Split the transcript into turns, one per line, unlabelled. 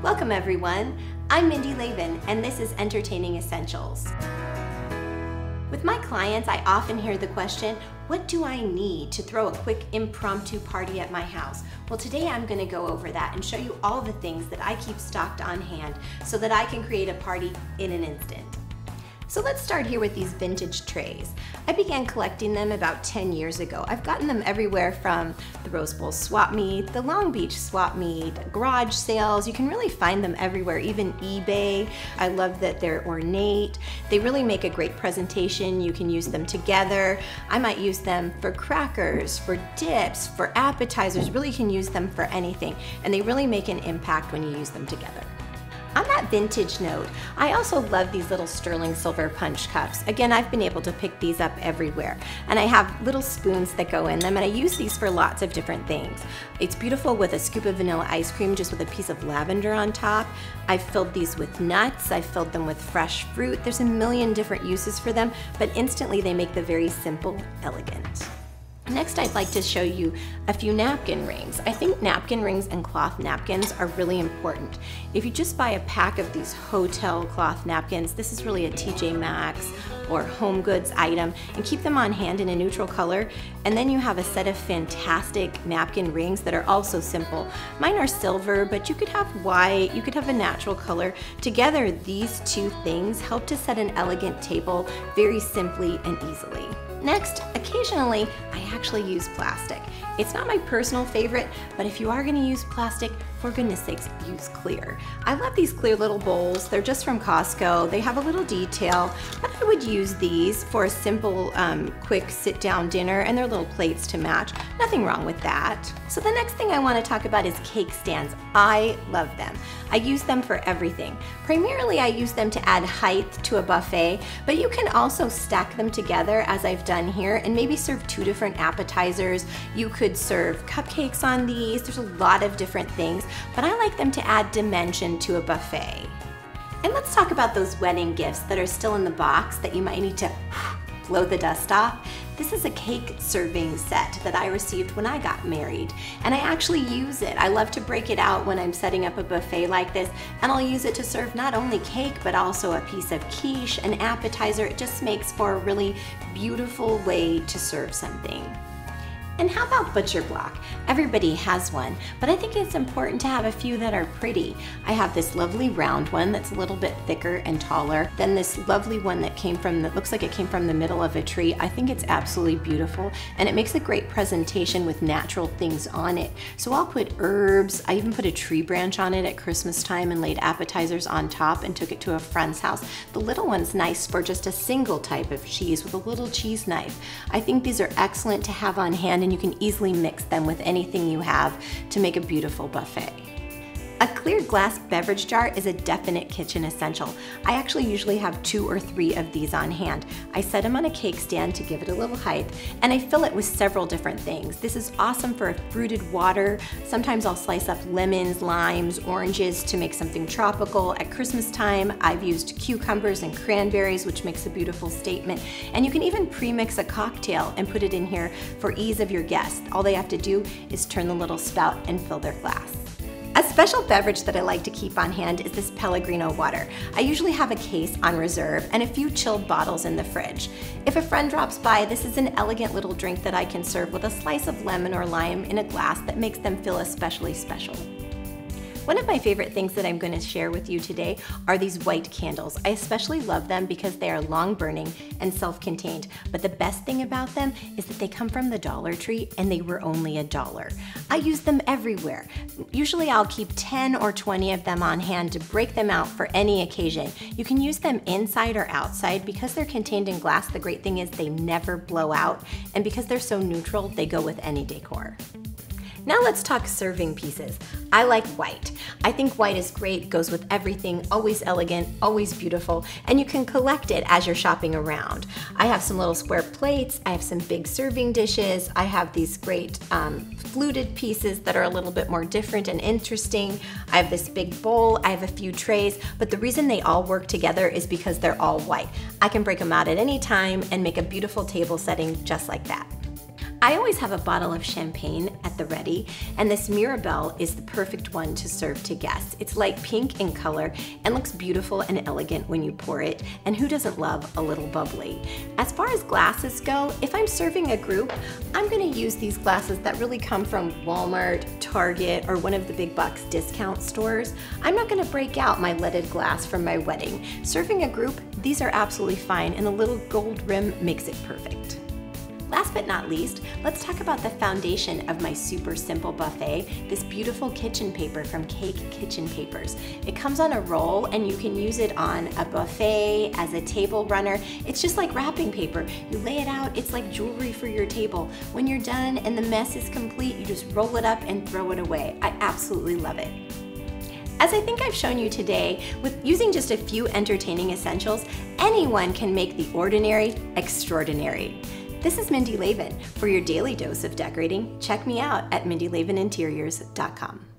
Welcome everyone, I'm Mindy Laven and this is Entertaining Essentials. With my clients, I often hear the question, what do I need to throw a quick impromptu party at my house? Well, today I'm going to go over that and show you all the things that I keep stocked on hand so that I can create a party in an instant. So let's start here with these vintage trays. I began collecting them about 10 years ago. I've gotten them everywhere from the Rose Bowl swap meet, the Long Beach swap meet, garage sales. You can really find them everywhere, even eBay. I love that they're ornate. They really make a great presentation. You can use them together. I might use them for crackers, for dips, for appetizers. Really can use them for anything. And they really make an impact when you use them together. On that vintage note, I also love these little sterling silver punch cups. Again, I've been able to pick these up everywhere. And I have little spoons that go in them, and I use these for lots of different things. It's beautiful with a scoop of vanilla ice cream just with a piece of lavender on top. I've filled these with nuts, I've filled them with fresh fruit. There's a million different uses for them, but instantly they make the very simple elegant. Next, I'd like to show you a few napkin rings. I think napkin rings and cloth napkins are really important. If you just buy a pack of these hotel cloth napkins, this is really a TJ Maxx or Home Goods item, and keep them on hand in a neutral color, and then you have a set of fantastic napkin rings that are also simple. Mine are silver, but you could have white, you could have a natural color. Together, these two things help to set an elegant table very simply and easily. Next, occasionally, I actually use plastic. It's not my personal favorite, but if you are going to use plastic, for goodness sakes, use clear. I love these clear little bowls. They're just from Costco. They have a little detail, but I would use these for a simple, quick sit-down dinner, and they're little plates to match. Nothing wrong with that. So the next thing I want to talk about is cake stands. I love them. I use them for everything. Primarily, I use them to add height to a buffet, but you can also stack them together as I've done here and maybe serve two different appetizers. You could serve cupcakes on these. There's a lot of different things, but I like them to add dimension to a buffet. And let's talk about those wedding gifts that are still in the box that you might need to blow the dust off. This is a cake serving set that I received when I got married, and I actually use it. I love to break it out when I'm setting up a buffet like this, and I'll use it to serve not only cake but also a piece of quiche, an appetizer. It just makes for a really beautiful way to serve something. And how about butcher block? Everybody has one, but I think it's important to have a few that are pretty. I have this lovely round one that's a little bit thicker and taller, then this lovely one that looks like it came from the middle of a tree. I think it's absolutely beautiful, and it makes a great presentation with natural things on it. So I'll put herbs, I even put a tree branch on it at Christmas time and laid appetizers on top and took it to a friend's house. The little one's nice for just a single type of cheese with a little cheese knife. I think these are excellent to have on hand, and you can easily mix them with anything you have to make a beautiful buffet. A clear glass beverage jar is a definite kitchen essential. I actually usually have 2 or 3 of these on hand. I set them on a cake stand to give it a little height, and I fill it with several different things. This is awesome for a fruited water. Sometimes I'll slice up lemons, limes, oranges to make something tropical. At Christmas time, I've used cucumbers and cranberries, which makes a beautiful statement. And you can even pre-mix a cocktail and put it in here for ease of your guests. All they have to do is turn the little spout and fill their glass. A special beverage that I like to keep on hand is this Pellegrino water. I usually have a case on reserve and a few chilled bottles in the fridge. If a friend drops by, this is an elegant little drink that I can serve with a slice of lemon or lime in a glass that makes them feel especially special. One of my favorite things that I'm going to share with you today are these white candles. I especially love them because they are long burning and self-contained, but the best thing about them is that they come from the Dollar Tree and they were only $1. I use them everywhere. Usually I'll keep 10 or 20 of them on hand to break them out for any occasion. You can use them inside or outside. Because they're contained in glass, the great thing is they never blow out, and because they're so neutral, they go with any decor. Now let's talk serving pieces. I like white. I think white is great, it goes with everything, always elegant, always beautiful, and you can collect it as you're shopping around. I have some little square plates, I have some big serving dishes, I have these great fluted pieces that are a little bit more different and interesting. I have this big bowl, I have a few trays, but the reason they all work together is because they're all white. I can break them out at any time and make a beautiful table setting just like that. I always have a bottle of champagne at the ready, and this Mirabelle is the perfect one to serve to guests. It's light pink in color and looks beautiful and elegant when you pour it, and who doesn't love a little bubbly? As far as glasses go, if I'm serving a group, I'm gonna use these glasses that really come from Walmart, Target, or one of the big box discount stores. I'm not gonna break out my leaded glass from my wedding. Serving a group, these are absolutely fine, and the little gold rim makes it perfect. Last but not least, let's talk about the foundation of my super simple buffet, this beautiful kitchen paper from Cake Kitchen Papers. It comes on a roll and you can use it on a buffet, as a table runner. It's just like wrapping paper. You lay it out, it's like jewelry for your table. When you're done and the mess is complete, you just roll it up and throw it away. I absolutely love it. As I think I've shown you today, with using just a few entertaining essentials, anyone can make the ordinary extraordinary. This is Mindy Laven. For your daily dose of decorating, check me out at mindylaveninteriors.com.